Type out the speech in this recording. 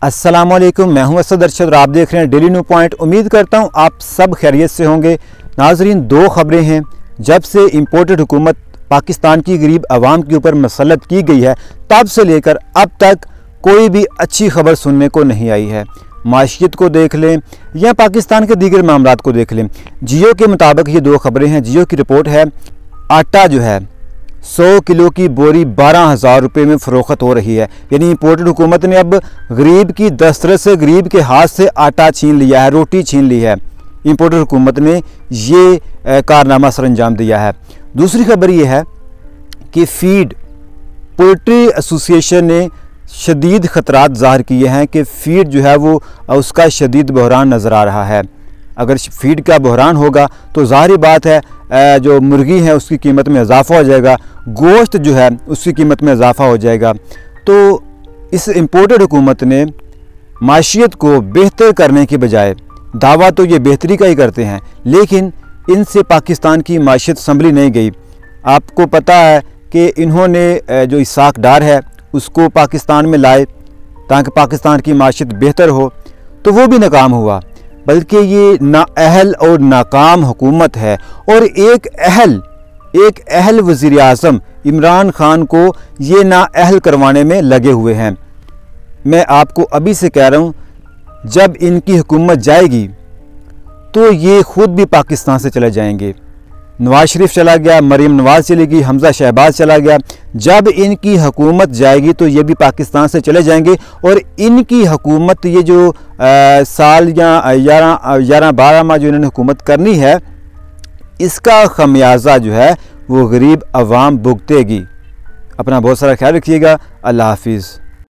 अस्सलामुअलैकुम, मैं हूं असद अरशद और आप देख रहे हैं डेली न्यू पॉइंट। उम्मीद करता हूं आप सब खैरियत से होंगे। नाजरीन, दो खबरें हैं। जब से इम्पोर्टेड हुकूमत पाकिस्तान की गरीब आवाम के ऊपर मसलत की गई है, तब से लेकर अब तक कोई भी अच्छी खबर सुनने को नहीं आई है। माशियत को देख लें या पाकिस्तान के दीगर मामलात को देख लें। जियो के मुताबिक ये दो खबरें हैं। जियो की रिपोर्ट है, आटा जो है 100 किलो की बोरी 12,000 रुपये में फ़रोख्त हो रही है। यानी इम्पोर्टेड हुकूमत ने अब गरीब की दस्तरस से, गरीब के हाथ से आटा छीन लिया है, रोटी छीन ली है। इम्पोर्टेड हुकूमत ने ये कारनामा सर अंजाम दिया है। दूसरी खबर ये है कि फीड पोल्ट्री एसोसिएशन ने शदीद ख़तरात ज़ाहिर किए हैं कि फ़ीड जो है वो उसका शदीद बहरान नज़र आ रहा है। अगर फीड का बहरान होगा तो ज़ाहिर बात है जो मुर्गी है उसकी कीमत में इजाफ़ा हो जाएगा, गोश्त जो है उसकी कीमत में इजाफ़ा हो जाएगा। तो इस इम्पोर्टेड हुकूमत ने माशियत को बेहतर करने के बजाय, दावा तो ये बेहतरी का ही करते हैं, लेकिन इनसे पाकिस्तान की माशियत संभली नहीं गई। आपको पता है कि इन्होंने जो इसाक डार है उसको पाकिस्तान में लाए ताकि पाकिस्तान की माशियत बेहतर हो, तो वो भी नाकाम हुआ। बल्कि ये नाअहल और नाकाम हुकूमत है। और एक अहल वज़ीर आज़म इमरान खान को ये नाअहल करवाने में लगे हुए हैं। मैं आपको अभी से कह रहा हूँ, जब इनकी हुकूमत जाएगी तो ये ख़ुद भी पाकिस्तान से चले जाएंगे। नवाज शरीफ चला गया, मरीम नवाज चली गई, हमजा शहबाज चला गया। जब इनकी हुकूमत जाएगी तो ये भी पाकिस्तान से चले जाएंगे। और इनकी हुकूमत, ये जो साल या 11-12 माह जो इन्होंने हुकूमत करनी है, इसका खमियाजा जो है वो गरीब अवाम भुगतेगी। अपना बहुत सारा ख्याल रखिएगा। अल्लाह हाफिज़।